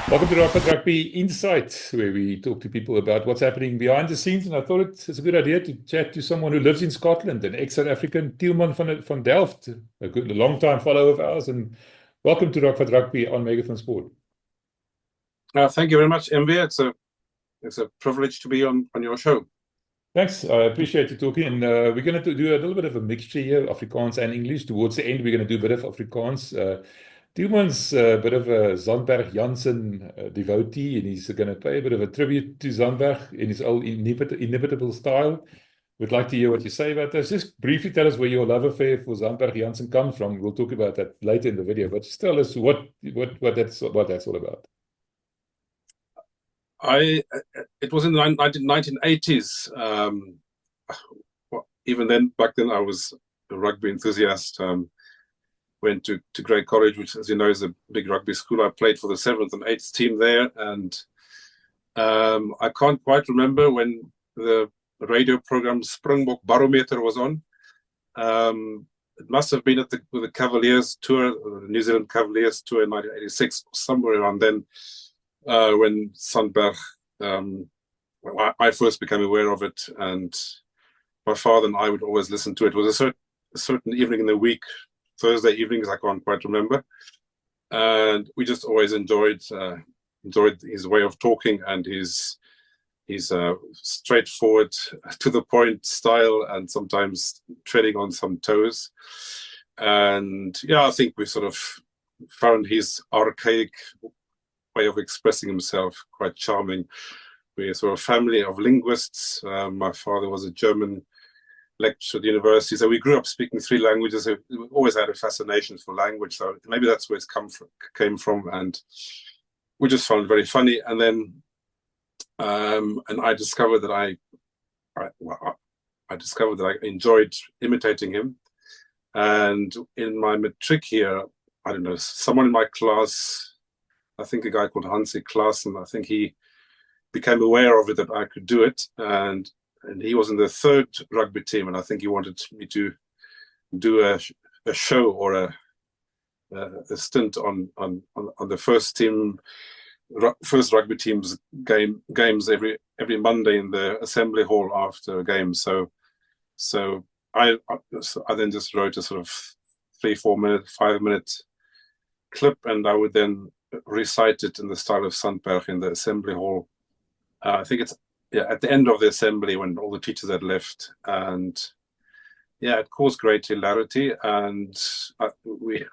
Welcome to Rocket Rugby Insight, where we talk to people about what's happening behind the scenes. And I thought it's a good idea to chat to someone who lives in Scotland, an ex-South African, Tilman van Delft, a long-time follower of ours. And welcome to Rocket Rugby on MEGAFOON Sport. Thank you very much, MV. It's a privilege to be on your show. Thanks. I appreciate you talking. And we're going to do a little bit of a mixture here, Afrikaans and English. Towards the end, we're going to do a bit of Afrikaans. Tilman's a bit of a Zandberg Jansen devotee, and he's going to pay a bit of a tribute to Zandberg in his old inimitable style. We'd like to hear what you say about this. Just briefly tell us where your love affair for Zandberg Jansen comes from. We'll talk about that later in the video, but just tell us what that's all about. It was in the 1980s. Even then, back then, I was a rugby enthusiast. Went to Grey College, which, as you know, is a big rugby school. I played for the 7th and 8th team there, and I can't quite remember when the radio program Springbok Barometer was on. It must have been with the Cavaliers tour, the New Zealand Cavaliers tour in 1986, somewhere around then, when Sandberg, I first became aware of it, and my father and I would always listen to it. It was a certain evening in the week, Thursday evenings, I can't quite remember, and we just always enjoyed his way of talking and his straightforward, to the point style, and sometimes treading on some toes. And yeah, I think we sort of found his archaic way of expressing himself quite charming. We're sort of a family of linguists. My father was a German lecturer at the university, so we grew up speaking 3 languages. So we always had a fascination for language, so maybe that's where it came from, and we just found it very funny. And then and I discovered that I enjoyed imitating him. And in my matric year, I don't know, someone in my class, I think a guy called Hansi Klaassen, I think he became aware of it, that I could do it, and he was in the 3rd rugby team, and I think he wanted me to do a show or a stint on the first rugby team's games every Monday in the assembly hall after a game. So I then just wrote a sort of 3-4 minute, 5-minute clip, and I would then recite it in the style of Sandberg in the assembly hall. I think it's at the end of the assembly when all the teachers had left, and yeah, it caused great hilarity, and we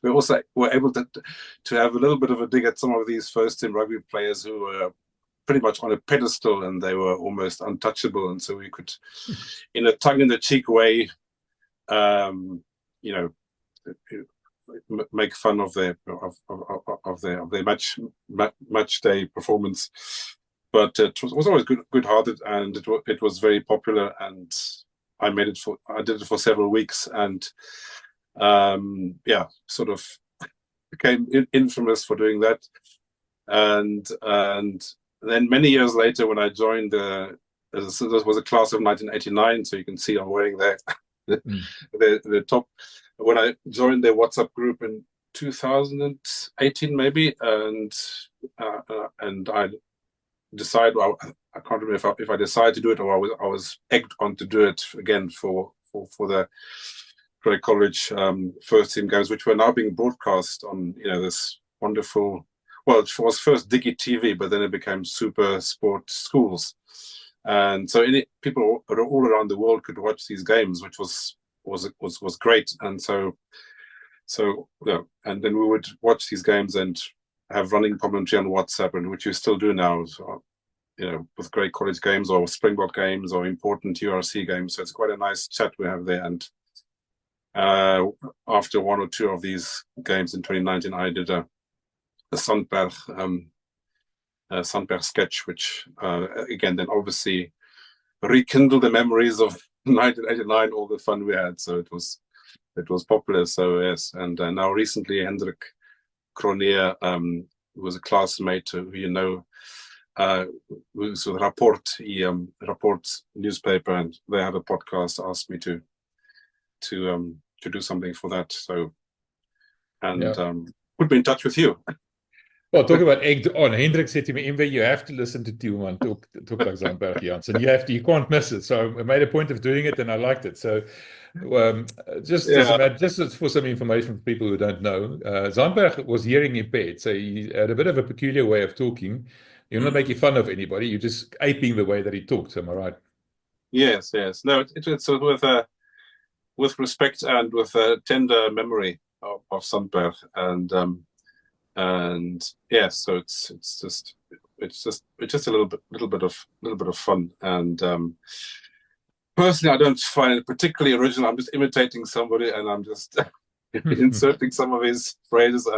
also were able to have a little bit of a dig at some of these first team rugby players who were pretty much on a pedestal, and they were almost untouchable, and so we could, in a tongue-in-the-cheek way, make fun of their match day performance. But it was always good-hearted, and it was very popular, and I did it for several weeks, and sort of became infamous for doing that. And then many years later, when I joined so this was a class of 1989, so you can see I'm wearing the top. When I joined their WhatsApp group in 2018, maybe, and I decided, well, I can't remember if I decided to do it or I was egged on to do it again for the Grey College first team games, which were now being broadcast on this wonderful. Well, it was first Digi TV, but then it became Super Sport Schools, and so people all around the world could watch these games, which was great. And so and then we would watch these games and have running commentary on WhatsApp, and which you still do now, so, with Grey College games or Springbok games or important URC games. So it's quite a nice chat we have there. And after 1 or 2 of these games in 2019, I did a Sandberg sketch, which again then obviously rekindled the memories of 1989, all the fun we had. So it was popular. So yes, and now recently Hendrik Cronje, who was a classmate who who's with Rapport, Rapport newspaper, and they have a podcast, asked me to do something for that. So, and put me in touch with you. Well, talk about egged on. Hendrik said to me, Enver, you have to listen to Tilman talk like Zandberg Jansen. You can't miss it. So I made a point of doing it, and I liked it. So just for some information for people who don't know, Zandberg was hearing impaired, so he had a bit of a peculiar way of talking. You're not making fun of anybody; you're just aping the way that he talks. Am I right? Yes. No, it's with respect and with a tender memory of Sunbary, and yes, so it's just a little bit of fun. And personally, I don't find it particularly original. I'm just imitating somebody, and I'm just inserting some of his phrases.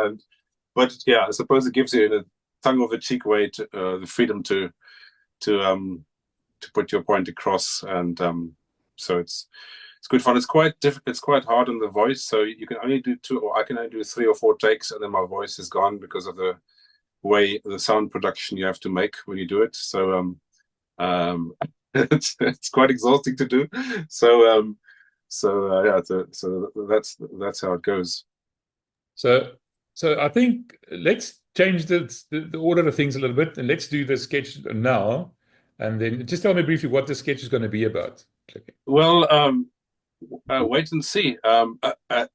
But yeah, I suppose it gives you in a tongue of the cheek way to the freedom to put your point across, and so it's good fun. It's quite hard on the voice, so you can only do 2, or I can only do 3 or 4 takes, and then my voice is gone because of the way the sound production you have to make when you do it. So it's quite exhausting to do. So that's how it goes. So I think let's change the order of things a little bit, and let's do the sketch now. And then just tell me briefly what the sketch is going to be about. Well, wait and see.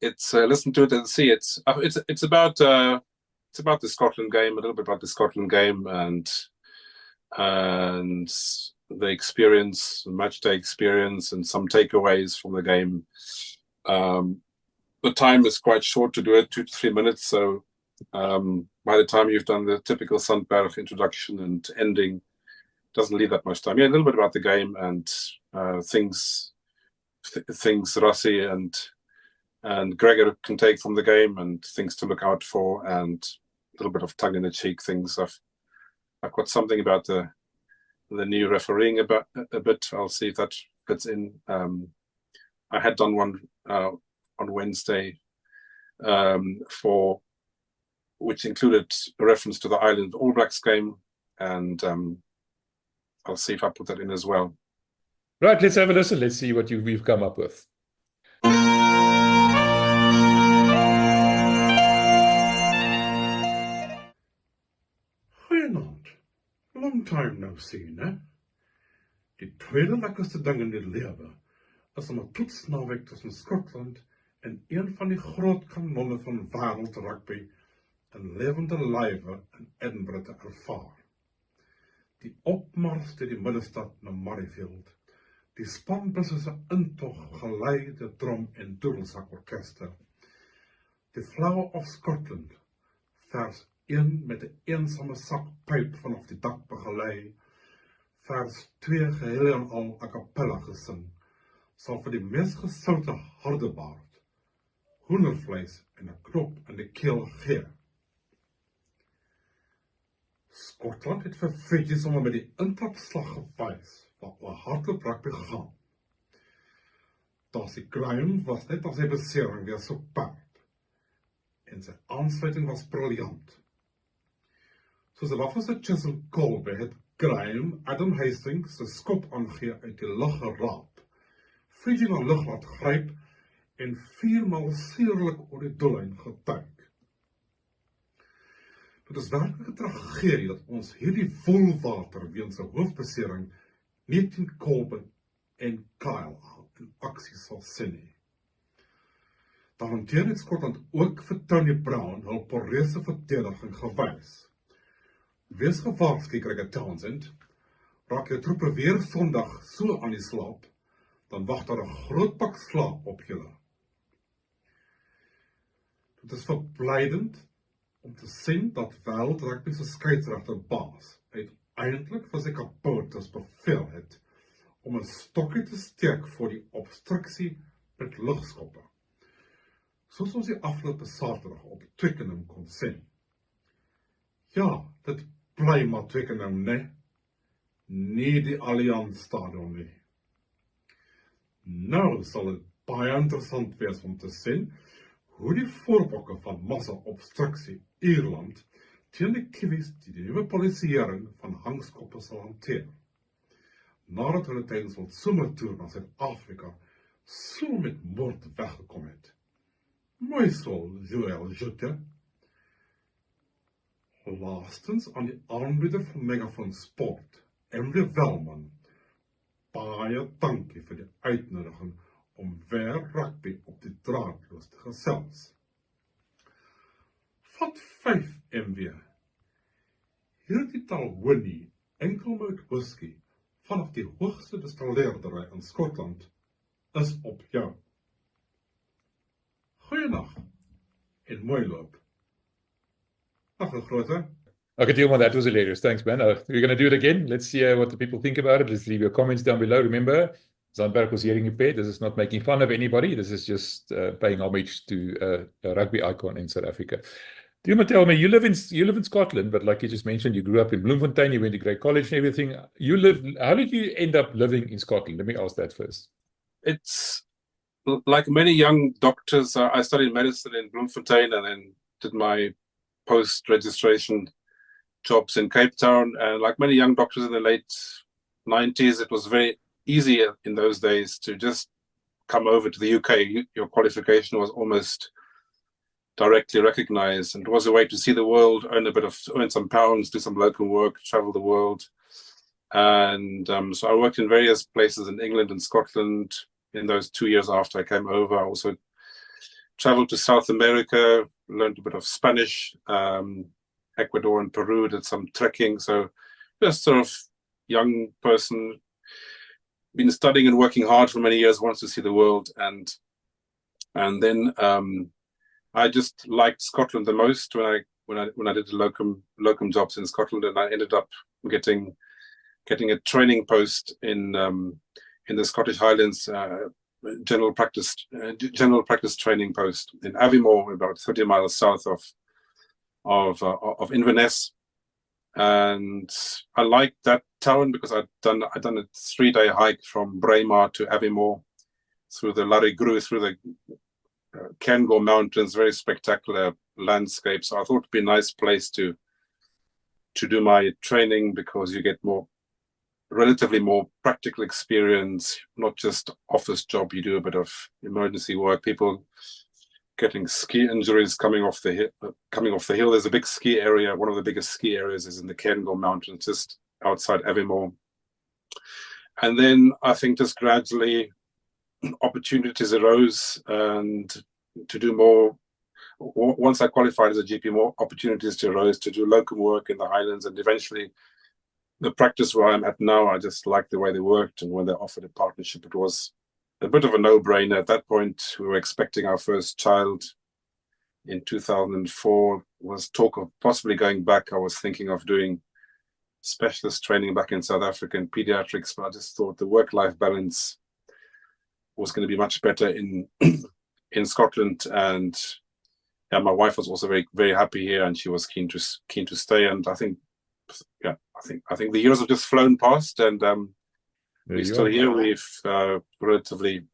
It's listen to it and see. It's about the Scotland game, a little bit about the Scotland game, and the experience, the match day experience, and some takeaways from the game. The time is quite short to do it, 2 to 3 minutes. So by the time you've done the typical Zandberg introduction and ending, doesn't leave that much time. Yeah, a little bit about the game and things Rossi and Gregor can take from the game, and things to look out for, and a little bit of tongue in the cheek things. I've got something about the new refereeing a bit. I'll see if that fits in. I had done one on Wednesday which included a reference to the Ireland All Blacks game, and I'll see if I put that in as well. Right, let's have a listen. Let's see what we've come up with. Goeienaand. Long time no see, né? Die tweede lekkerste ding in die lewe is om 'n toetsnaweek tussen Skotland en een van die groot kanonne van wêreldrugby in lewende lywe in Edinburgh te ervaar. Die opmars deur die middestad na Murrayfield, die spanbusse se intog gelei deur drum- en doedelsakorkeste, die Flower of Scotland, vers 1 met 'n eensame sakpyp vanaf die dak begelei, vers 2 geheel en al a cappella gesing, sal vir die mees gesoute hardebaard, hoendervleis en 'n knop in die keel gee. Skotland het vir Fiji sommer met die intrapslag gewys wat oor hardloop rugby gaan. Darcy Graham was net as sy besering weer superb, en sy aansluiting was briljant. Soos 'n waffelse Chisholm Colby het Graham Adam Hastings se skop aangee uit die lug geraap, Fiji na lug laat gryp en 4-maal seerlik oor die doellyn getuig. Dit is werklik 'n tragedie dat ons hierdie volwater weens 'n hoofbesering nie teen Colby en Kyle in aksie sal sien nie. Daaromtrent het Skotland ook vir Tony Brown hul poreuse verdediging gewys. Wees gewaarsku, Gregor Townsend, raak jou troepe weer Sondag so aan die slaap, dan wag daar 'n groot pak slaap op julle. Dit is verblydend om te sien dat wêreldrugby se skeieregter baas uiteindelik vir sy kapoters beveel het om 'n stokkie te steek voor die obstruksie met lugskoppe, soos ons die afgelope Saterdag op Twickenham kon sien. Ja, dit bly maar Twickenham, nie die Allianz Stadion nie. Nou sal dit baie interessant wees om te sien hoe die voorbokke van massa-obstruksie Ierland teen die Kiwis die nuwe polisieering van hangskoppe sal hanteer, nadat hulle tydens hul somertoer na Suid-Afrika so met moord weggekom het. Mooi so, Joël Jotte. Laastens aan die aanbieder van Megafoon Sport, Emily Welman, baie dankie vir die uitnodiging om weer rugby op die draadloos te gesels. Vat 5 MW. Hierdie Talwini enkelmout whisky vanaf die hoogste distilleerdery in Skotland is op jou. Goeienaand en mooi loop. Dag, grote. Okay, Tilman, that was hilarious. Thanks, man. We're going to do it again. Let's see what the people think about it. Let's leave your comments down below. Remember, Zandberg was hearing you paid. This is not making fun of anybody. This is just paying homage to a rugby icon in South Africa. Tilman, tell me, you live in Scotland, but like you just mentioned, you grew up in Bloemfontein, you went to great college and everything. How did you end up living in Scotland? Let me ask that first. It's like many young doctors. I studied medicine in Bloemfontein and then did my post-registration jobs in Cape Town. And like many young doctors in the late 90s, it was very easy in those days to just come over to the UK. Your qualification was almost directly recognized, and it was a way to see the world, earn some pounds, do some local work, travel the world. And so I worked in various places in England and Scotland in those 2 years after I came over. I also traveled to South America, learned a bit of Spanish, Ecuador and Peru, did some trekking. So just sort of young person, been studying and working hard for many years, wants to see the world. And then I just liked Scotland the most when I did the locum jobs in Scotland, and I ended up getting a training post in the Scottish Highlands, general practice training post in Aviemore, about 30 miles south of Inverness. And I liked that town because I'd done a 3-day hike from Braemar to Aviemore through the Larry-Gru, through the Cairngorm Mountains, very spectacular landscape. So I thought it'd be a nice place to do my training, because you get relatively more practical experience, not just office job. You do a bit of emergency work. People getting ski injuries coming off the hill. There's a big ski area. One of the biggest ski areas is in the Cairngorm Mountains, just outside Aviemore. And then I think just gradually opportunities arose, and to do more. Once I qualified as a GP, more opportunities arose to do locum work in the Highlands, and eventually the practice where I'm at now, I just liked the way they worked, and when they offered a partnership, it was a bit of a no-brainer. At that point, we were expecting our first child in 2004. Was talk of possibly going back. I was thinking of doing specialist training back in South Africa in pediatrics, but I just thought the work-life balance was going to be much better in Scotland. And yeah, my wife was also very, very happy here, and she was keen to stay. And I think the years have just flown past, and we're still here. We've relatively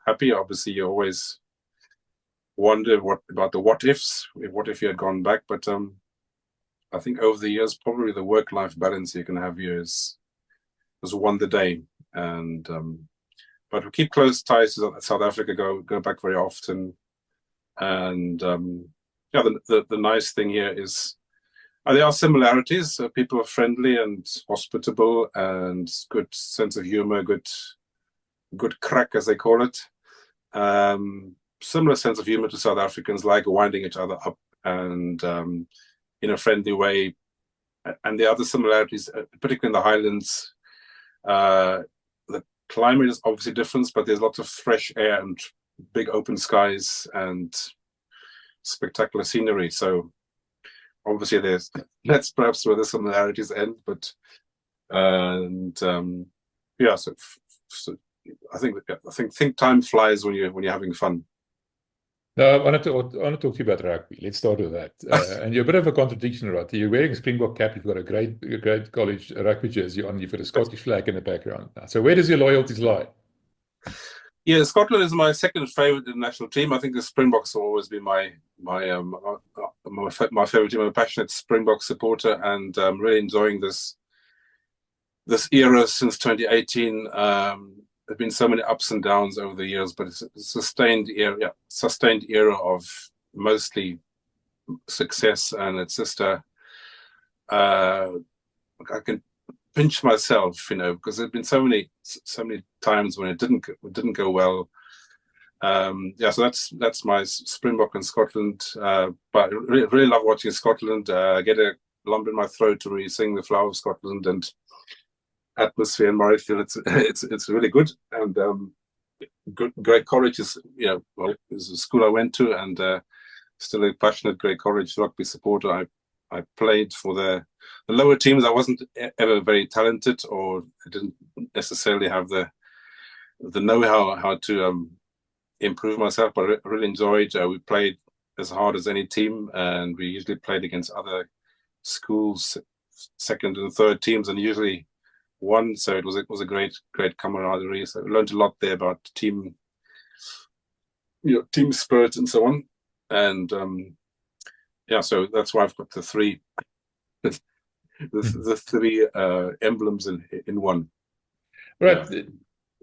happy. Obviously, you always wonder about the what ifs. What if you had gone back? But I think over the years, probably the work-life balance you can have here has won the day. And but we keep close ties to South Africa. Go back very often. And yeah, the nice thing here is there are similarities. People are friendly and hospitable, and good sense of humor, good crack, as they call it. Similar sense of humor to South Africans, like winding each other up and in a friendly way. And the other similarities, particularly in the Highlands, the climate is obviously different, but there's lots of fresh air and big open skies and spectacular scenery. So obviously that's perhaps where the similarities end, but yeah, so I think time flies when you're having fun. No, I want to talk to you about rugby. Let's start with that. And you're a bit of a contradiction, right? You're wearing a Springbok cap. You've got a great college rugby jersey on. You've got a Scottish flag in the background. So where does your loyalties lie? Yeah, Scotland is my second favourite international team. I think the Springboks will always be my favourite team. I'm a passionate Springbok supporter, and really enjoying this era since 2018. There've been so many ups and downs over the years, but it's a sustained era of mostly success, and it's just I can pinch myself, because there've been so many times when it didn't go well. So that's my Springbok in Scotland. But I really love watching Scotland. I get a lump in my throat to really sing the Flower of Scotland, and atmosphere in Murrayfield. It's really good. And Great College is is a school I went to, and still a passionate Great College rugby supporter. I played for the lower teams. I wasn't ever very talented, or I didn't necessarily have the know-how how to improve myself, but I really enjoyed. We played as hard as any team, and we usually played against other schools, second and third teams, and usually won. So it was a great camaraderie. So I learned a lot there about team spirit and so on. And so that's why I've got the three the three emblems in one. Right. Yeah.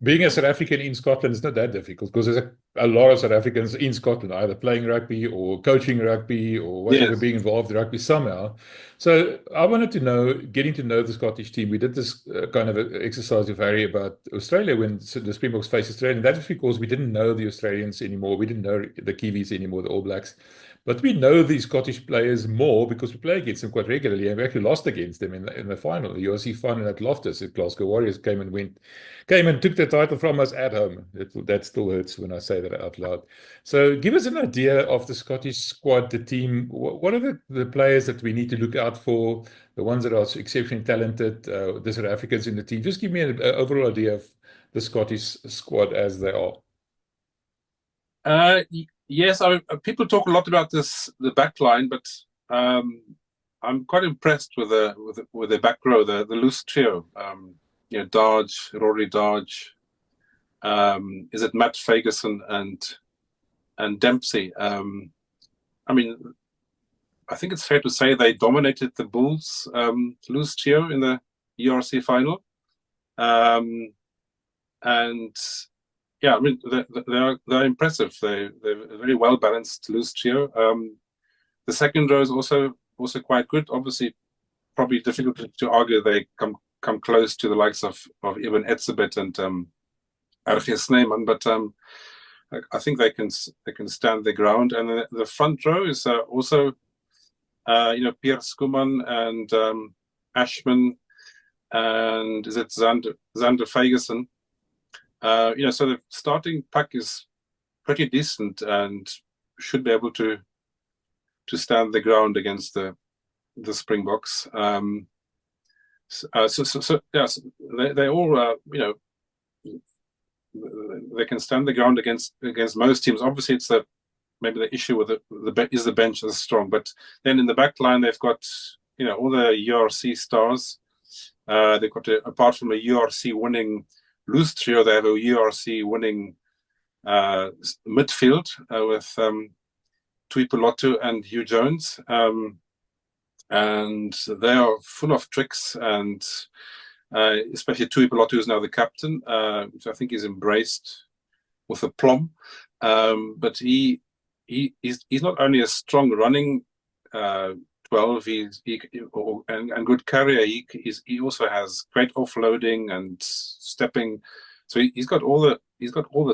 Being a South African in Scotland is not that difficult, because there's a lot of South Africans in Scotland, either playing rugby or coaching rugby or whatever, yes, being involved in rugby somehow. So I wanted to know, getting to know the Scottish team, we did this kind of exercise with Harry about Australia when the Springboks faced Australia. And that was because we didn't know the Australians anymore. We didn't know the Kiwis anymore, the All Blacks. But we know these Scottish players more because we play against them quite regularly, and we actually lost against them in the final. The URC final at Loftus at Glasgow Warriors came and took the title from us at home. That still hurts when I say that out loud. So give us an idea of the Scottish squad, the team. What are the players that we need to look out for, the ones that are exceptionally talented, the South Africans in the team? Just give me an overall idea of the Scottish squad as they are. Yes, people talk a lot about the back line, but I'm quite impressed with the back row, the loose trio. Darge, Rory Darge, is it Matt Ferguson and Dempsey? I think it's fair to say they dominated the Bulls loose trio in the URC final, and yeah, they're impressive. They're a very well balanced loose trio. The second row is also quite good. Obviously, probably difficult to argue they come close to the likes of Eben Etzebeth and RG Snyman, but I think they can stand their ground. And the front row is also Pierre Skuman and Ashman, and is it Xander Ferguson. So the starting pack is pretty decent and should be able to stand the ground against the Springboks. Yes, they all they can stand the ground against most teams. Obviously, it's maybe the issue with the bench is strong, but then in the back line they've got all the URC stars. They've got apart from a URC winning loose trio, they have a URC winning midfield with Tuipulotu and Hugh Jones, and they are full of tricks, and especially Tuipulotu is now the captain, which I think is embraced with aplomb. But he's not only a strong running 12, and good carrier. He also has great offloading and stepping. So he's got all the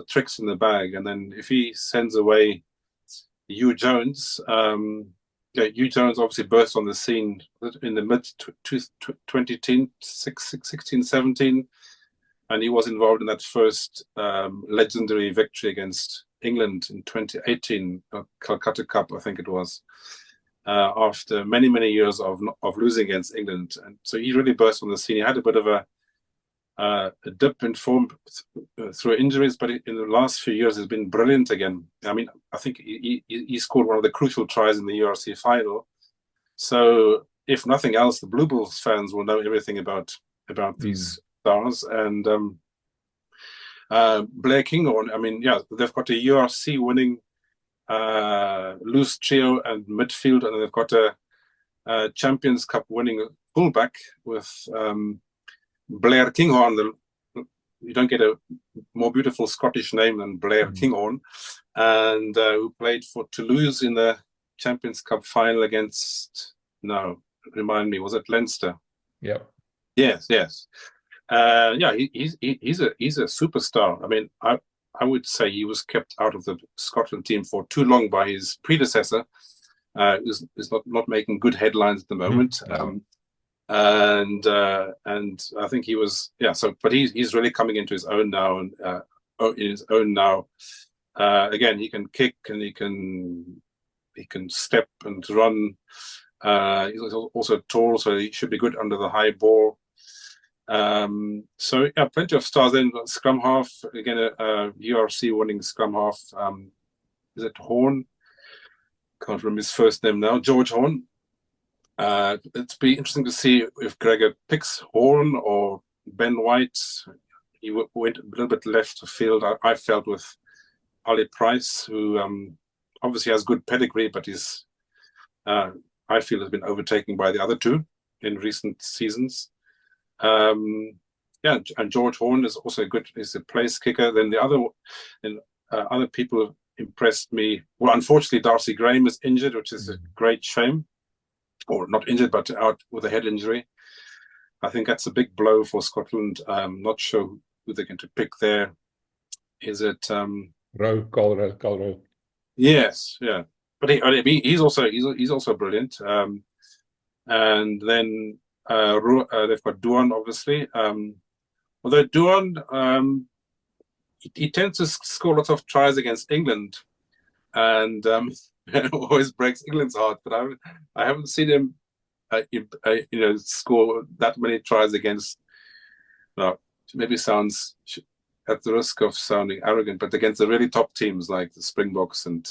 tricks in the bag. And then if he sends away Hugh Jones, Hugh Jones obviously burst on the scene in the mid 2010, 16, 17, and he was involved in that first legendary victory against England in 2018, Calcutta Cup, I think it was. After many years of losing against England, and so he really burst on the scene. He had a bit of a dip in form through injuries, but in the last few years, he's been brilliant again. I think he scored one of the crucial tries in the URC final. So, if nothing else, the Blue Bulls fans will know everything about these stars. And Blair Kinghorn, they've got a URC winning loose trio and midfield, and they've got a Champions Cup winning fullback with Blair Kinghorn. You don't get a more beautiful Scottish name than Blair Kinghorn, and who played for Toulouse in the Champions Cup final against remind me, was it Leinster? Yeah. Yes, yes. Yeah, he's a superstar. I mean, I would say he was kept out of the Scotland team for too long by his predecessor, who's not making good headlines at the moment. No. And I think he was, yeah. So, but he's really coming into his own now, and in his own now. Again, he can kick and he can step and run. He's also tall, so he should be good under the high ball. So yeah, plenty of stars. Then scrum half again, URC winning scrum half. Is it Horn? Can't remember his first name now. George Horn. It'd be interesting to see if Gregor picks Horn or Ben White. He went a little bit left of field, I felt, with Ollie Price, who obviously has good pedigree, but is, I feel, has been overtaken by the other two in recent seasons. Yeah, and George Horn is also good. He's a place kicker. Then the other people have impressed me. Well, unfortunately, Darcy Graham is injured, which is a great shame. Or not injured, but out with a head injury. I think that's a big blow for Scotland. I'm not sure who they're going to pick there. Is it Carl? Yes, yeah. But he's also brilliant. And then they've got Duan, obviously. Although Duan, he tends to score lots of tries against England, and it always breaks England's heart. But I haven't seen him, score that many tries against. Well, maybe sounds at the risk of sounding arrogant, but against the really top teams like the Springboks and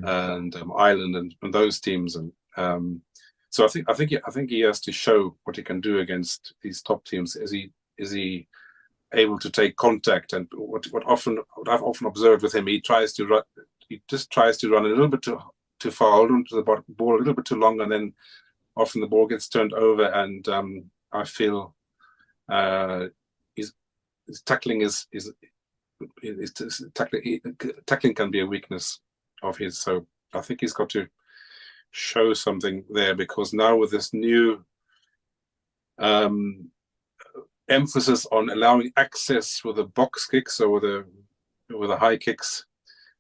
Ireland and those teams, and so I think he has to show what he can do against these top teams. Is he able to take contact? And what I've often observed with him, he just tries to run a little bit too far, hold on to the ball a little bit too long, and then often the ball gets turned over. And I feel his tackling tackling can be a weakness of his. So I think he's got to show something there, because now with this new emphasis on allowing access with the box kicks or with the high kicks,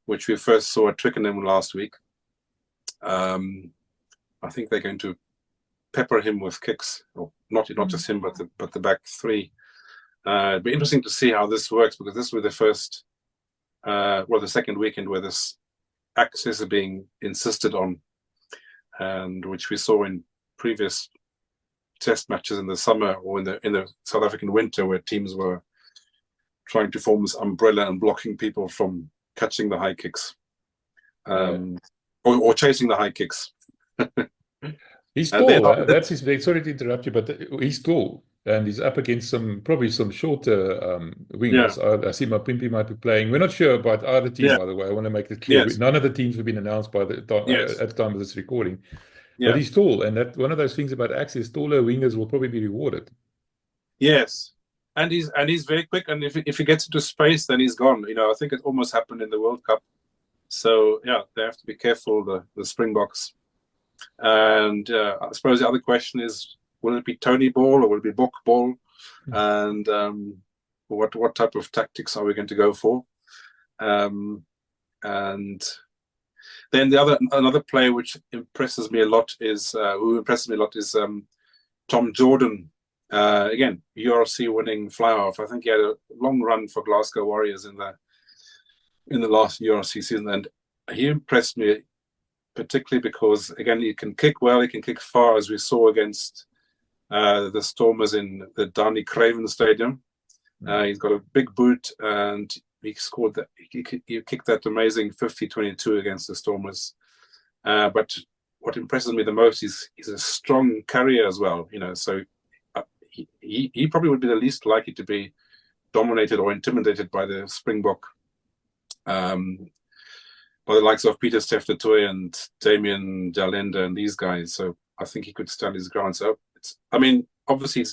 which we first saw at Twickenham last week, I think they're going to pepper him with kicks, or not just him, but the back three. It'd be interesting to see how this works, because this will be the first, the second weekend where this access is being insisted on, and which we saw in previous test matches in the summer or in the South African winter, where teams were trying to form this umbrella and blocking people from catching the high kicks, or chasing the high kicks. He's tall. That's his big. Sorry to interrupt you, but he's tall, and he's up against probably some shorter wingers. Yeah. I see Mapimpi might be playing. We're not sure about either team, by the way. I want to make it clear. Yes. None of the teams have been announced by at the time of this recording. Yeah. But he's tall, and that one of those things about access, taller wingers will probably be rewarded. Yes, and he's very quick, and if he gets into space, then he's gone. I think it almost happened in the World Cup. So yeah, they have to be careful, the Springboks. And I suppose the other question is, will it be Tony ball or will it be Bok ball? And what type of tactics are we going to go for? And then another player which impresses me a lot is Tom Jordan. Again, URC winning fly-half. I think he had a long run for Glasgow Warriors in the last URC season, and he impressed me particularly because, again, he can kick well, he can kick far, as we saw against the Stormers in the Danny Craven Stadium. He's got a big boot, and he scored that. He kicked that amazing 50-22 against the Stormers. But what impresses me the most is he's a strong carrier as well. So he probably would be the least likely to be dominated or intimidated by the Springbok, by the likes of Peter Steph-Toy and Damien Jalenda and these guys. So I think he could stand his ground. So obviously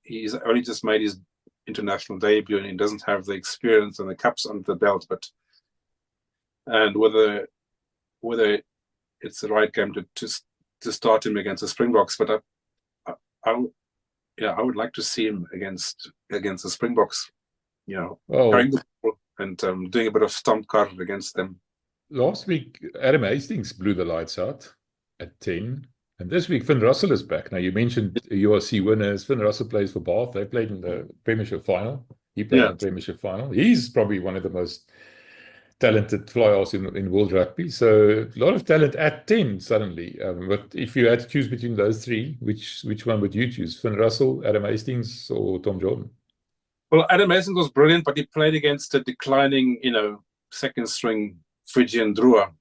he's only just made his international debut, and he doesn't have the experience and the caps under the belt. And whether it's the right game to start him against the Springboks, but I would like to see him against the Springboks. Carrying the ball and doing a bit of stomp car against them. Last week, Adam Hastings blew the lights out at 10. And this week, Finn Russell is back. Now, you mentioned URC winners. Finn Russell plays for Bath. They played in the Premiership final. He played in the Premiership final. He's probably one of the most talented fly-offs in world rugby. So a lot of talent at 10 suddenly. But if you had to choose between those three, which one would you choose? Finn Russell, Adam Hastings, or Tom Jordan? Well, Adam Hastings was brilliant, but he played against a declining, second string Phrygian Drua.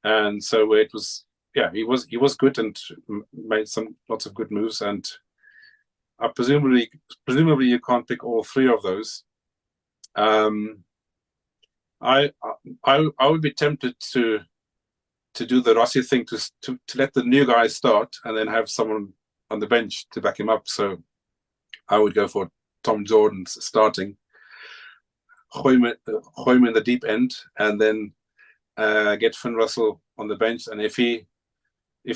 And so it was, he was good and made lots of good moves. And presumably you can't pick all three of those. I would be tempted to do the Rossi thing, to let the new guy start and then have someone on the bench to back him up. So I would go for Tom Jordan starting, Gooi him in the deep end, and then get Finn Russell on the bench. And if it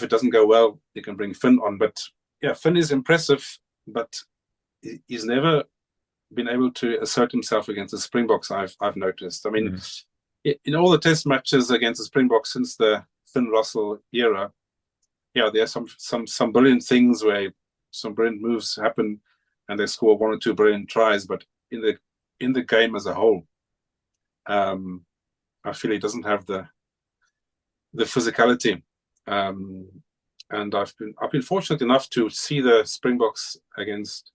doesn't go well, you can bring Finn on. But yeah, Finn is impressive, but he's never been able to assert himself against the Springboks. I've noticed. I mean, in all the test matches against the Springboks since the Finn Russell era, there are some brilliant things where some brilliant moves happen, and they score one or two brilliant tries. But in the game as a whole, I feel he doesn't have the physicality. And I've been fortunate enough to see the Springboks against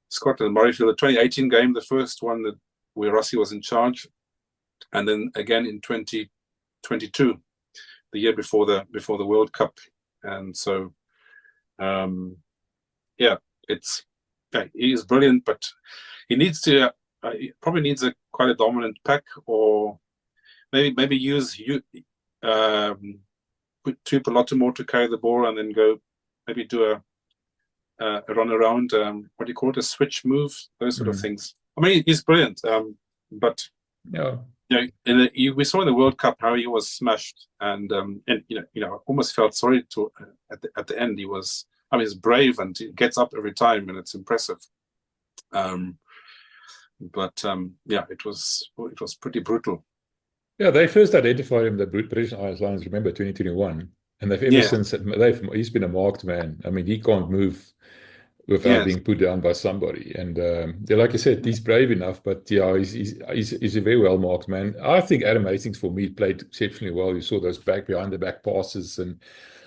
Scotland, Murrayfield, the 2018 game, the first one where Rossi was in charge, and then again in 2022, the year before the World Cup. And so, he is brilliant, but he needs to. He probably needs quite a dominant pack, or maybe use put Tuipulotu more to carry the ball, and then go maybe do a run around. What do you call it? A switch move, those sort of things. I mean, he's brilliant, but we saw in the World Cup how he was smashed, and almost felt sorry at the end. He's brave and he gets up every time, and it's impressive. But it was pretty brutal. Yeah, they first identified him, the British Lions, remember, 2021. And they've ever since, he's been a marked man. I mean, he can't move without being put down by somebody. And like I said, he's brave enough, but he's a very well-marked man. I think Adam Hastings, for me, played exceptionally well. You saw those behind-the-back passes. And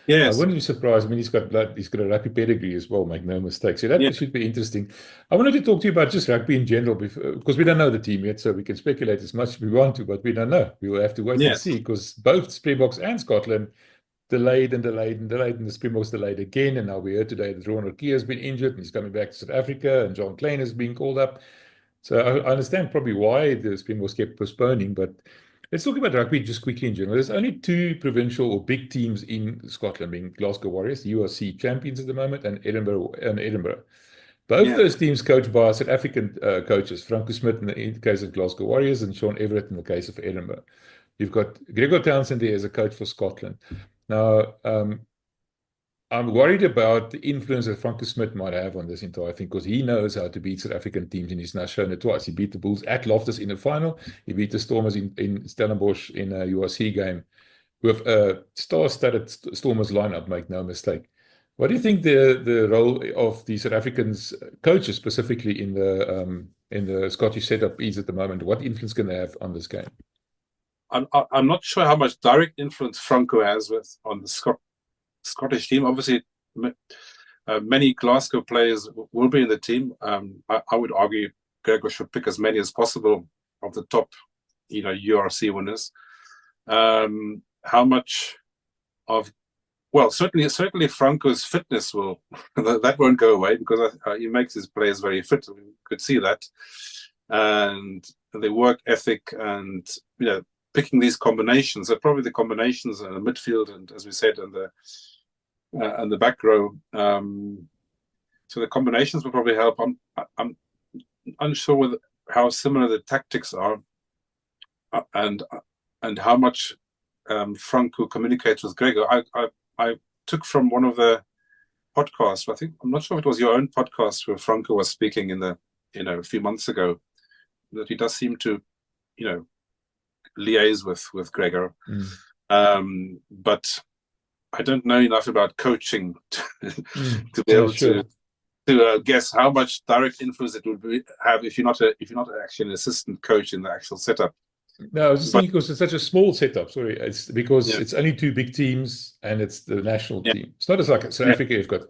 I wouldn't be surprised. I mean, he's got a rugby pedigree as well, make no mistake. So that should be interesting. I wanted to talk to you about just rugby in general, because we don't know the team yet, so we can speculate as much as we want to, but we don't know. We will have to wait and see, because both Springboks and Scotland delayed, and the Springboks delayed again. And now we heard today that Ron Rokier has been injured, and he's coming back to South Africa, and John Klein has been called up. So I understand probably why the Springboks kept postponing, but let's talk about rugby just quickly in general. There's only two provincial or big teams in Scotland, being Glasgow Warriors, the URC champions at the moment, and Edinburgh. Both those teams coached by South African coaches, Franco Smith in the case of Glasgow Warriors, and Sean Everett in the case of Edinburgh. You've got Gregor Townsend there as a coach for Scotland. Now, I'm worried about the influence that Franco Smith might have on this entire thing, because he knows how to beat South African teams, and he's now shown it twice. He beat the Bulls at Loftus in the final. He beat the Stormers in Stellenbosch in a URC game with a star-studded Stormers lineup, make no mistake. What do you think the role of the South Africans coaches, specifically in the Scottish setup, is at the moment? What influence can they have on this game? I'm not sure how much direct influence Franco has on the Scottish team. Obviously, many Glasgow players will be in the team. I would argue Gregor should pick as many as possible of the top, URC winners. How much of certainly Franco's fitness that won't go away, because he makes his players very fit. We could see that, and the work ethic, and picking these combinations. Are probably the combinations in the midfield, and as we said, and the back row. So the combinations will probably help. I'm unsure how similar the tactics are, and how much Franco communicates with Gregor. I took from one of the podcasts. I think, I'm not sure if it was your own podcast where Franco was speaking in the, a few months ago, that he does seem to, liaise with Gregor. But I don't know enough about coaching to be able to guess how much direct influence it would have if you're not actually an assistant coach in the actual setup. No, I was just thinking because it's such a small setup. Sorry, it's because it's only 2 big teams and it's the national team. It's not as like South Africa. You've got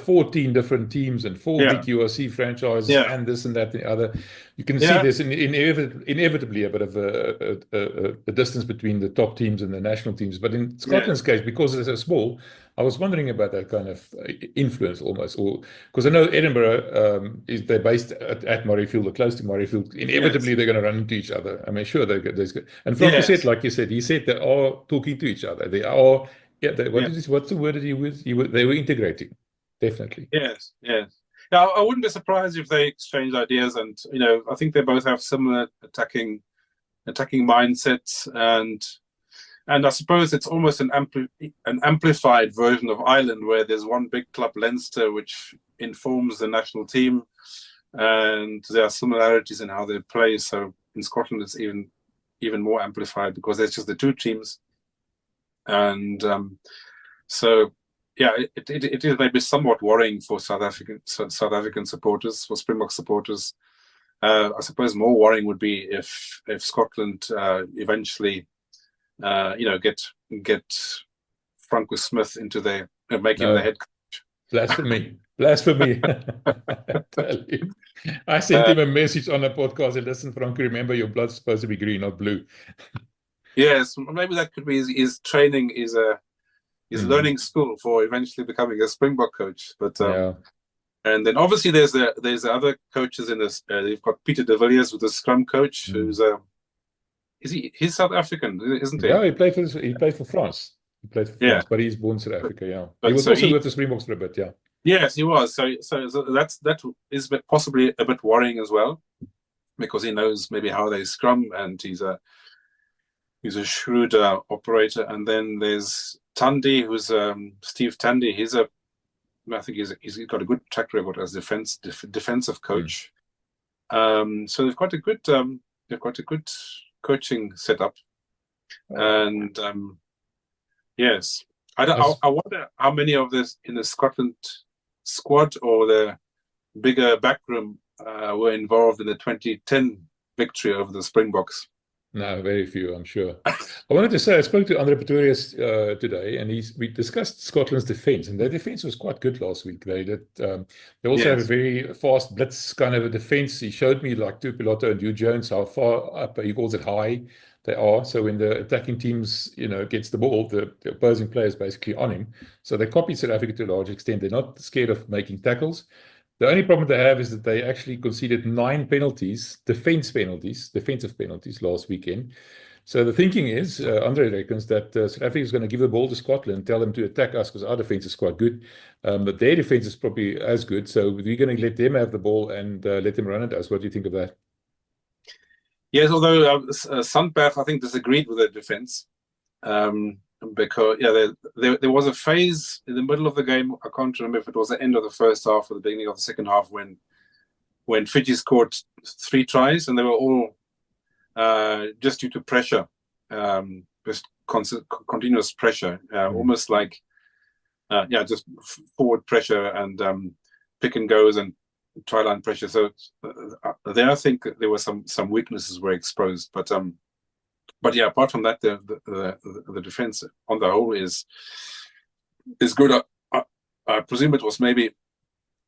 14 different teams and 4 big URC franchises and this and that and the other. You can see there's inevitably a bit of a distance between the top teams and the national teams. But in Scotland's case, because it's so small, I was wondering about that kind of influence almost, or because I know Edinburgh they're based at Murrayfield or close to Murrayfield. Inevitably, they're going to run into each other. I mean, sure, there's good. And Franco said, like you said, he said they are talking to each other. They are, what's the word that he was? They were integrating, definitely. Yes. Now, I wouldn't be surprised if they exchange ideas, and I think they both have similar attacking mindsets, and I suppose it's almost an amplified version of Ireland, where there's one big club, Leinster, which informs the national team, and there are similarities in how they play. So in Scotland, it's even more amplified because there's just the 2 teams, and so yeah, it is maybe somewhat worrying for South African supporters, for Springbok supporters. I suppose more worrying would be if Scotland eventually get Franco Smith into their making the head coach. Blasphemy. I sent him a message on a podcast and listen, Franco, remember your blood's supposed to be green, not blue. Yes, maybe that could be his training, is learning school for eventually becoming a Springbok coach. But and then obviously there's the other coaches in this. You've got Peter de Villiers with the scrum coach, who's he's South African, isn't he? Yeah, he played for France. But he's born in South Africa. But he was also with the Springboks for a bit. Yes, he was. So that is possibly a bit worrying as well, because he knows maybe how they scrum, and he's a shrewd operator. And then there's Tandy, who's Steve Tandy. I think he's got a good track record as defensive coach. So they've got a good coaching setup, and yes, I wonder how many of this in the Scotland squad or the bigger backroom were involved in the 2010 victory over the Springboks. No, very few, I'm sure. I wanted to say, I spoke to Andre Pretorius today, and we discussed Scotland's defence, and their defence was quite good last week. They also have a very fast blitz kind of a defence. He showed me, like Tupiloto and Hugh Jones, how far up, he calls it high, they are. So when the attacking teams, gets the ball, the opposing players basically on him. So they copied South Africa to a large extent. They're not scared of making tackles. The only problem they have is that they actually conceded 9 penalties, defensive penalties last weekend. So the thinking is, Andre reckons that South Africa is going to give the ball to Scotland, tell them to attack us because our defense is quite good. But their defense is probably as good. So we're going to let them have the ball and let them run at us. What do you think of that? Yes, although Zandberg, I think, disagreed with their defense. Because there was a phase in the middle of the game. I can't remember if it was the end of the first half or the beginning of the second half when Fiji scored 3 tries, and they were all just due to pressure, just continuous pressure, almost like just forward pressure and pick and goes and try line pressure. So there, I think there were some weaknesses were exposed, but yeah, apart from that, the defense on the whole is good. I presume it was maybe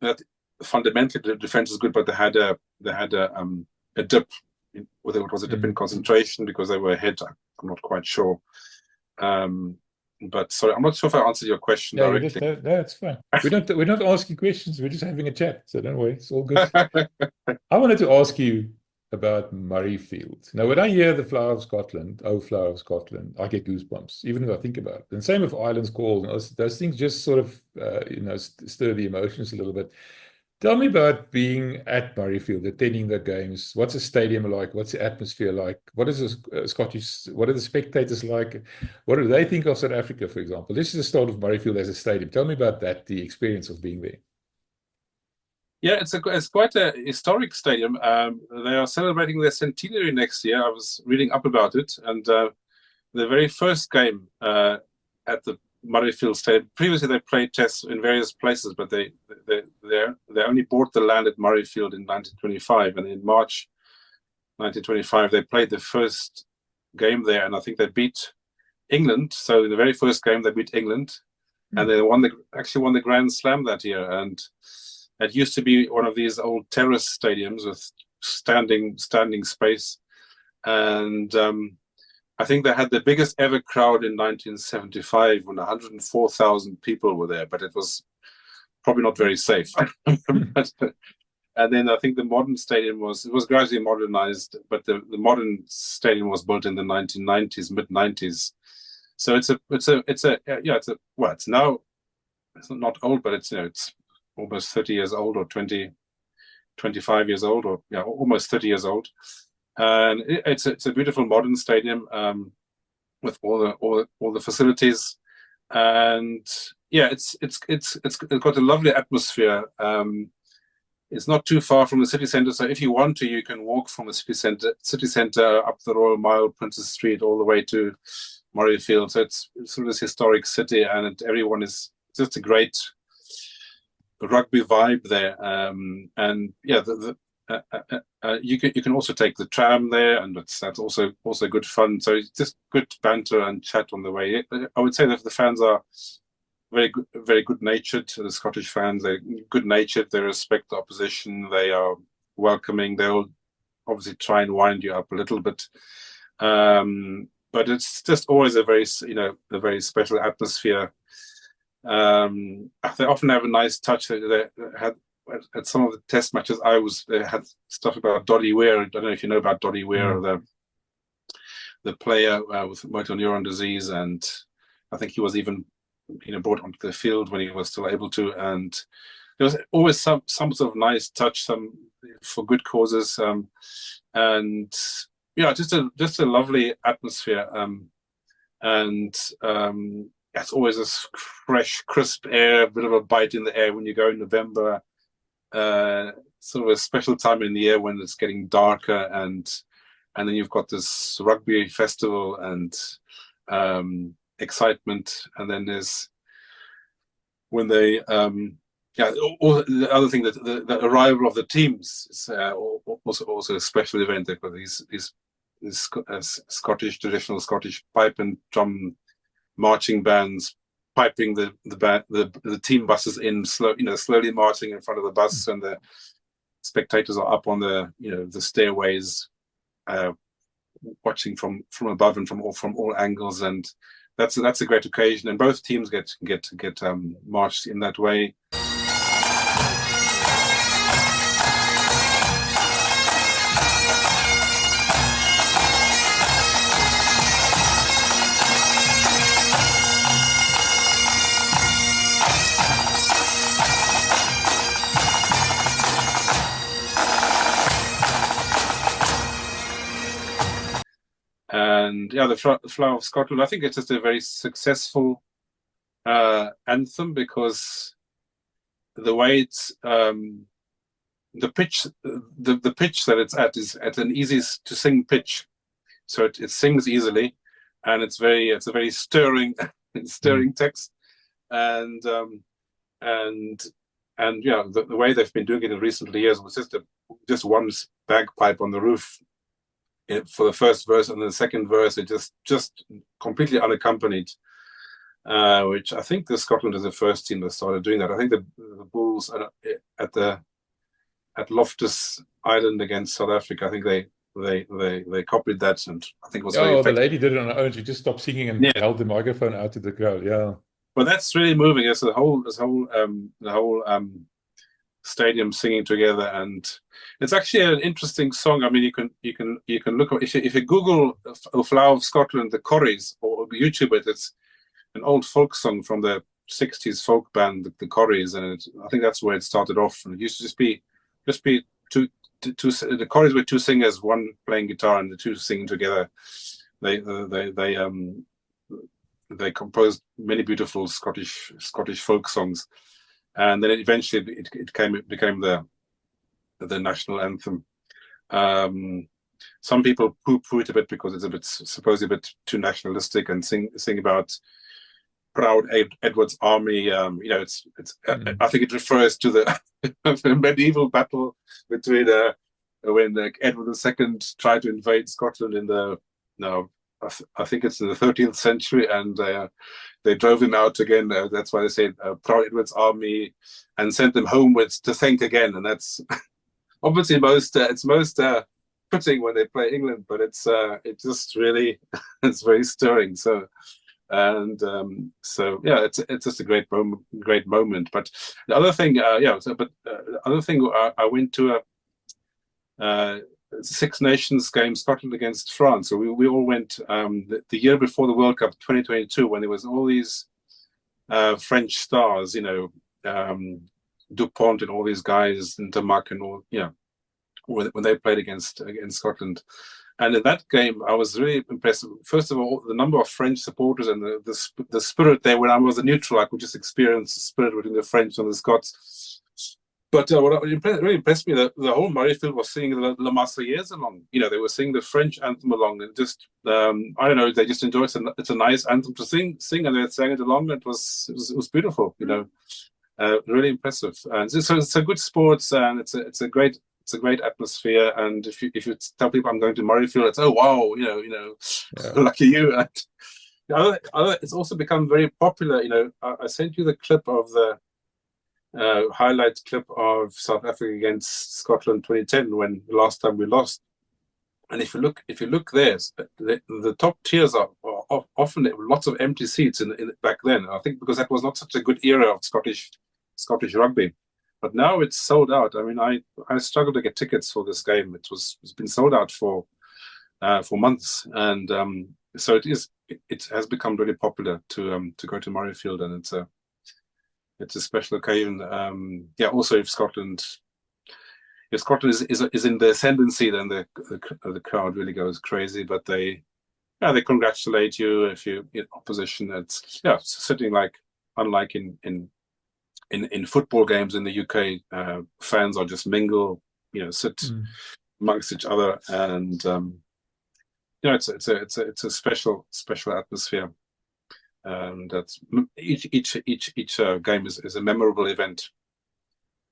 that fundamentally the defense is good, but they had a dip, whether it was a dip in concentration because they were ahead. I'm not quite sure. But sorry, I'm not sure if I answered your question directly. No, it's fine. We're not asking questions. We're just having a chat. So don't worry, it's all good. I wanted to ask you about Murrayfield. Now, when I hear the Flower of Scotland, oh, Flower of Scotland, I get goosebumps, even if I think about it. And same with Islands Call. Those things just sort of, stir the emotions a little bit. Tell me about being at Murrayfield, attending the games. What's the stadium like? What's the atmosphere like? What is the Scottish? What are the spectators like? What do they think of South Africa, for example? This is the start of Murrayfield as a stadium. Tell me about that, the experience of being there. Yeah, it's quite a historic stadium. They are celebrating their centenary next year. I was reading up about it, and the very first game at the Murrayfield Stadium. Previously, they played tests in various places, but they only bought the land at Murrayfield in 1925, and in March 1925 they played the first game there, and I think they beat England. So in the very first game they beat England, and they actually won the Grand Slam that year. And it used to be one of these old terrace stadiums with standing space, and I think they had the biggest ever crowd in 1975 when 104,000 people were there, but it was probably not very safe. And then I think the modern stadium was gradually modernized, but the modern stadium was built in the 1990s, mid 90s. So it's now, it's not old, but it's almost 30 years old, or 25 years old, or almost 30 years old. And it's a beautiful modern stadium with all the facilities, and it's got a lovely atmosphere. It's not too far from the city centre, so if you want to, you can walk from the city centre up the Royal Mile, Princes Street, all the way to Murrayfield. So it's sort of this historic city, and everyone is just a great rugby vibe there. And you can also take the tram there, and that's also good fun. So it's just good banter and chat on the way. I would say that the fans are very good natured. The Scottish fans, they're good natured. They respect the opposition. They are welcoming. They'll obviously try and wind you up a little bit, but it's just always a very special atmosphere. They often have a nice touch. They had at some of the test matches they had stuff about Doddy Weir. I don't know if you know about Doddy Weir, the player with motor neuron disease, and I think he was even brought onto the field when he was still able to. And there was always some sort of nice touch, some for good causes, and just a lovely atmosphere. It's always this fresh, crisp air, a bit of a bite in the air when you go in November. Sort of a special time in the year when it's getting darker, and then you've got this rugby festival and excitement, and then there's when they all the other thing, that the arrival of the teams is also a special event. They've got these Scottish traditional Scottish pipe and drum marching bands piping the team buses in, slowly marching in front of the bus, and the spectators are up on the stairways, watching from above and from all angles, and that's a great occasion. And both teams get marched in that way. And the Flower of Scotland, I think it's just a very successful anthem, because the way it's the pitch that it's at is at an easy to sing pitch, so it sings easily, and it's a very stirring text, and the way they've been doing it in recent years was just one bagpipe on the roof for the first verse, and the second verse it just completely unaccompanied, which I think Scotland is the first team that started doing that. I think the Bulls at Loftus Island against South Africa, I think they copied that, and I think it was very effective. The lady did it on her own. She just stopped singing and held the microphone out to the crowd. Yeah, but that's really moving. It's the whole stadium singing together, and it's actually an interesting song. I mean, you can look up, if you Google "The Flower of Scotland," the Corries, or YouTube it. It's an old folk song from the '60s folk band, the Corries, and I think that's where it started off. And it used to just be two. The Corries were two singers, one playing guitar, and the two singing together. They composed many beautiful Scottish folk songs, and then eventually it became the national anthem. Some people poo-poo it a bit because it's supposedly a bit too nationalistic and sing about proud Edward's army. It's I think it refers to the medieval battle between when Edward II tried to invade Scotland in I think it's in the 13th century, and they drove him out again. That's why they say proud Edward's army, and sent them homewards to think again. And that's obviously it's most fitting when they play England, but it's just really it's very stirring. So it's just a great moment. But the other thing, the other thing, I went to a Six Nations game, Scotland against France. So we all went the year before the World Cup 2022, when there was all these French stars, Dupont and all these guys, and Damac and all, when they played against Scotland. And in that game, I was really impressed. First of all, the number of French supporters and the spirit there. When I was a neutral, I could just experience the spirit between the French and the Scots. But what really impressed me, the whole Murrayfield was singing La Marseillaise along. They were singing the French anthem along, and just I don't know, they just enjoyed it. It's a nice anthem to sing, and they sang it along. And it was beautiful, really impressive. And so it's a good sports, and it's a great atmosphere. And if you tell people I'm going to Murrayfield, it's oh wow, lucky you. And it's also become very popular. I sent you the clip of the highlight clip of South Africa against Scotland 2010, when the last time we lost. And if you look there, the top tiers are often lots of empty seats in back then. I think because that was not such a good era of Scottish rugby. But now it's sold out. I mean, I struggled to get tickets for this game. It's been sold out for months, and so it has become really popular to go to Murrayfield, and it's a special occasion. Also, if Scotland is in the ascendancy, then the crowd really goes crazy. But they congratulate you if you in opposition. It's sitting unlike in football games in the UK, fans are just mingle, sit amongst each other, and it's a special atmosphere. And that's each game is a memorable event.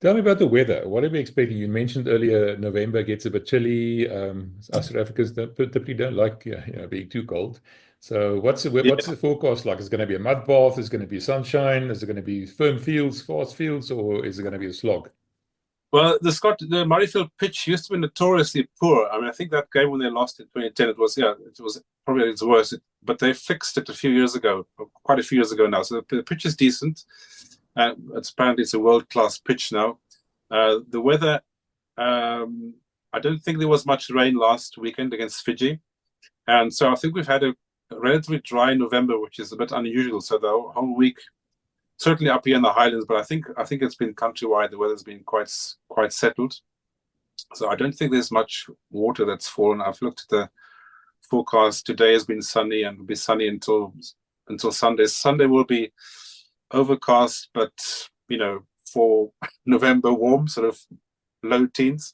Tell me about the weather. What are we expecting? You mentioned earlier November gets a bit chilly. South Africans typically don't like being too cold. So what's the forecast like? Is it going to be a mud bath? Is it going to be sunshine? Is it going to be firm fields, fast fields, or is it going to be a slog? Well, the Murrayfield pitch used to be notoriously poor. I mean, I think that game when they lost in 2010, it was probably its worst. But they fixed it quite a few years ago now. So the pitch is decent. Apparently it's a world-class pitch now. The weather, I don't think there was much rain last weekend against Fiji. And so I think we've had a relatively dry November, which is a bit unusual. So the whole week, certainly up here in the Highlands, but I think it's been countrywide. The weather's been quite settled. So I don't think there's much water that's fallen. I've looked at the forecast. Today has been sunny and will be sunny until Sunday. Sunday will be overcast, but for November, warm, sort of low teens,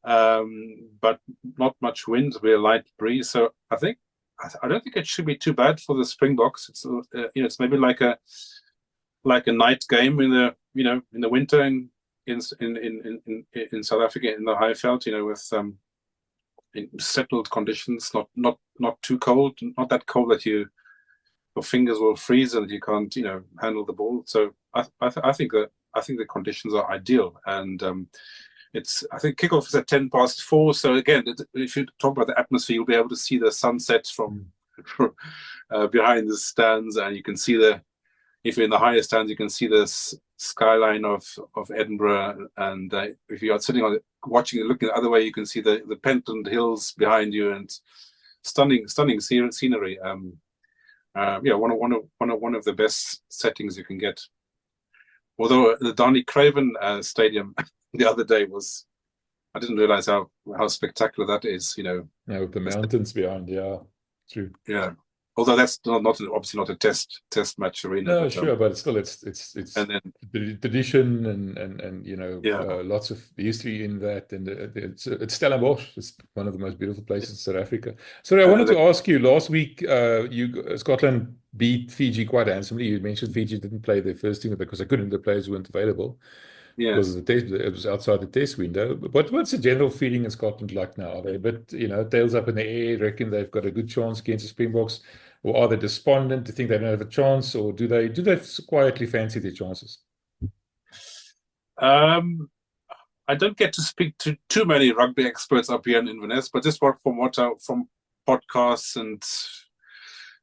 but not much wind. It'll be a light breeze. So I don't think it should be too bad for the Springboks. It's maybe like a night game in the winter in South Africa in the Highveld, with in settled conditions, not too cold, not that cold that your fingers will freeze and you can't handle the ball. So I think the conditions are ideal, and I think kickoff is at 4:10. So again, if you talk about the atmosphere, you'll be able to see the sunset from behind the stands, and you can see if you're in the higher stands, you can see the skyline of Edinburgh, and if you are sitting on it, looking the other way, you can see the Pentland Hills behind you, and stunning scenery. yeah, one of the best settings you can get. Although the Donny Craven Stadium the other day was, I didn't realize how spectacular that is. You know, Yeah, with the mountains behind. Yeah, true. Yeah, although that's obviously not a test match arena. No, but, sure, but still, it's and then the tradition and you know, yeah, lots of history in that, and it's Stellenbosch. It's one of the most beautiful places in South Africa. Sorry, I wanted to ask you. Last week, Scotland beat Fiji quite handsomely. You mentioned Fiji didn't play their first team because they couldn't. The players weren't available because yes. of the test. It was outside the test window. But what's the general feeling in Scotland like now? Are they a bit, you know, tails up in the air? Reckon they've got a good chance against the Springboks? Or are they despondent to think they don't have a chance, or do they quietly fancy their chances? I don't get to speak to too many rugby experts up here in Inverness, but just from podcasts and,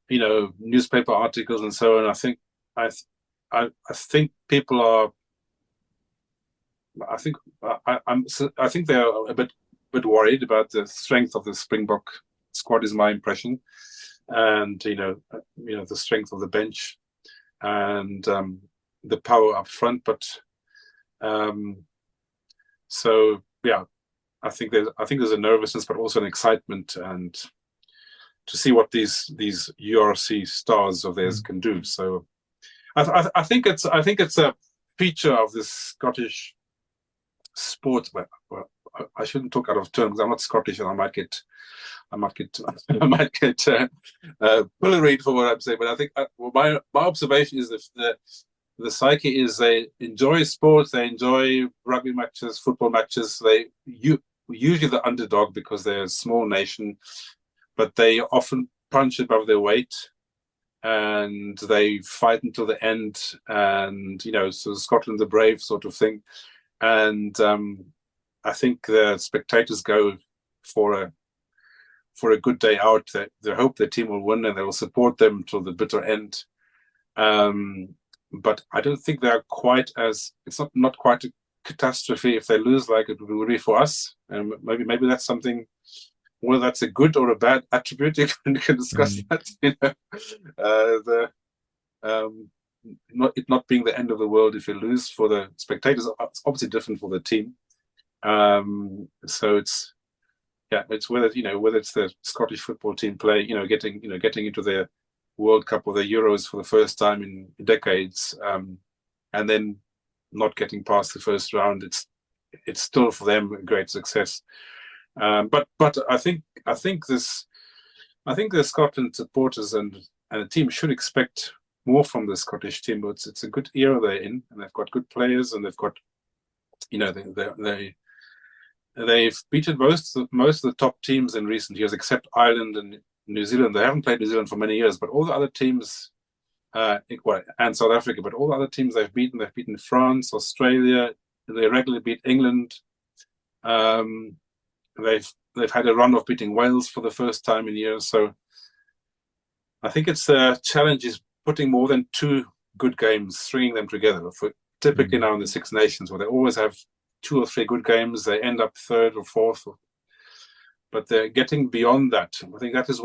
you know, newspaper articles and so on, I think people are. I think they're a bit worried about the strength of the Springbok squad, is my impression, and you know the strength of the bench and the power up front. But so yeah, I think there's a nervousness, but also an excitement, and to see what these URC stars of theirs can do. So I think it's a feature of this Scottish sport. Well, I shouldn't talk out of turn because I'm not Scottish, and I might get pilloried for what I'm saying. But I think my observation is that the psyche is they enjoy sports, they enjoy rugby matches, football matches. They usually the underdog because they're a small nation, but they often punch above their weight, and they fight until the end. And you know, so Scotland the brave sort of thing. And I think the spectators go for a good day out. They hope their team will win, and they will support them till the bitter end. But I don't think they're quite as, it's not quite a catastrophe if they lose like it would be for us. And maybe that's something, whether that's a good or a bad attribute, you can discuss that. You know, it not being the end of the world if you lose. For the spectators, it's obviously different for the team. So it's whether it's the Scottish football team getting into the World Cup or the Euros for the first time in decades, and then not getting past the first round. It's still for them a great success. But I think the Scotland supporters and the team should expect more from the Scottish team. But it's a good era they're in, and they've got good players, and they've got, you know, they've beaten most of the top teams in recent years, except Ireland and New Zealand. They haven't played New Zealand for many years, but all the other teams, and South Africa, but all the other teams they've beaten France, Australia. They regularly beat England. They've had a run of beating Wales for the first time in years. So I think it's the challenge is putting more than two good games, stringing them together. Typically now in the Six Nations, where they always have 2 or 3 good games, they end up 3rd or 4th. But they're getting beyond that. I think that is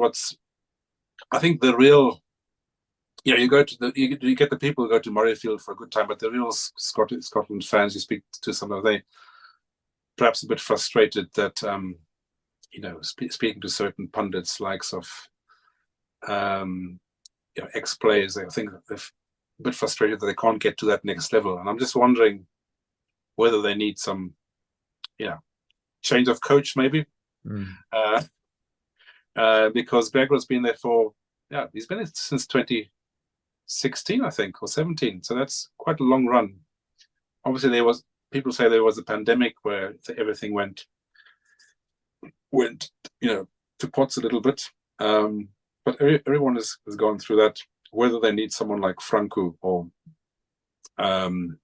the real. Yeah, you get the people who go to Murrayfield for a good time, but the real Scotland fans you speak to, some of they perhaps a bit frustrated that speaking to certain pundits, likes of ex-players, I think they're a bit frustrated that they can't get to that next level. And I'm just wondering whether they need some change of coach maybe. Because Berger's been there he's been there since 2016, I think, or 17. So that's quite a long run. Obviously, people say there was a pandemic where everything went to pots a little bit. But everyone has gone through that. Whether they need someone like Franco or to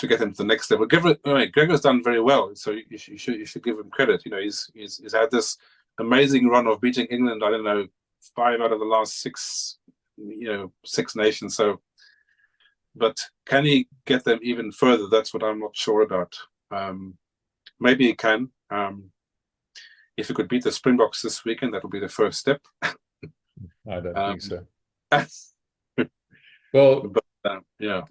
get them to the next level. Gregor's done very well, so you should give him credit. You know, he's had this amazing run of beating England. I don't know, 5 out of the last 6 nations. So, but can he get them even further? That's what I'm not sure about. Maybe he can. If he could beat the Springboks this weekend, that will be the first step. I don't think so. Well, yeah.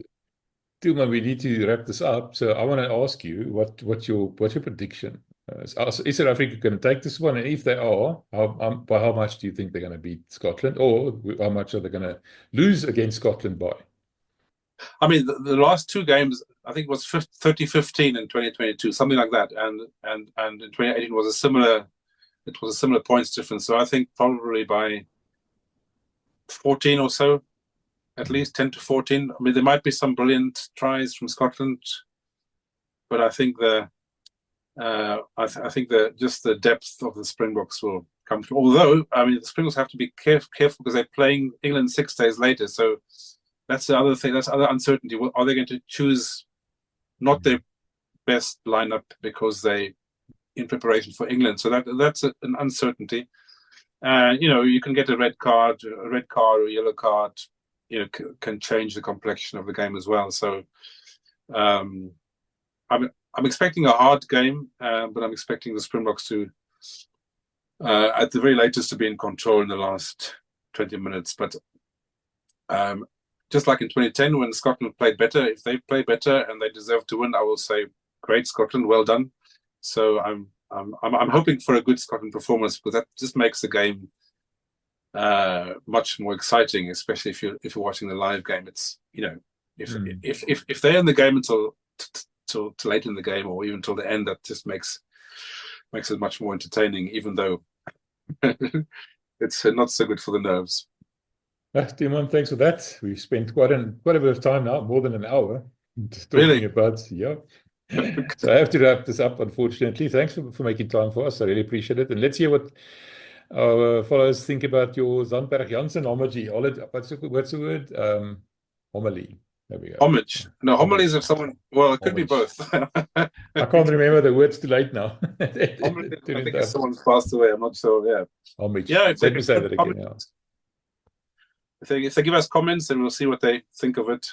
Tilman, we need to wrap this up. So I want to ask you, what's your prediction? Is South Africa going to take this one? And if they are, by how much do you think they're going to beat Scotland? Or how much are they going to lose against Scotland by? I mean, the last two games, I think it was 30-15 in 2022, something like that. And in 2018 was a similar points difference. So I think probably by 14 or so, at least 10 to 14. I mean, there might be some brilliant tries from Scotland, but I think just the depth of the Springboks will come through. Although, I mean, the Springboks have to be careful because they're playing England 6 days later. So that's the other thing. That's other uncertainty. Are they going to choose not their best lineup because they in preparation for England? So that's an uncertainty. You can get a red card or a yellow card. Can change the complexion of the game as well. So I'm expecting a hard game, but I'm expecting the Springboks to, at the very latest, to be in control in the last 20 minutes. But just like in 2010, when Scotland played better, if they play better and they deserve to win, I will say, great Scotland, well done. So I'm hoping for a good Scotland performance, because that just makes the game much more exciting, especially if you're watching the live game. It's if they're in the game until late in the game, or even till the end, that just makes it much more entertaining, even though it's not so good for the nerves. Tilman, thanks for that. We've spent quite a bit of time now, more than an hour, talking about. So I have to wrap this up, unfortunately. Thanks for making time for us. I really appreciate it. And let's hear what our followers think about your Zandberg Jansen homage. What's the word? Homily. There we go. Homage. No, homilies of someone. Well, it could be both. I can't remember the words. Too late now. I think if someone's passed away, I'm not sure. Yeah. Homage. Yeah. Let me say that again. If they give us comments, then we'll see what they think of it.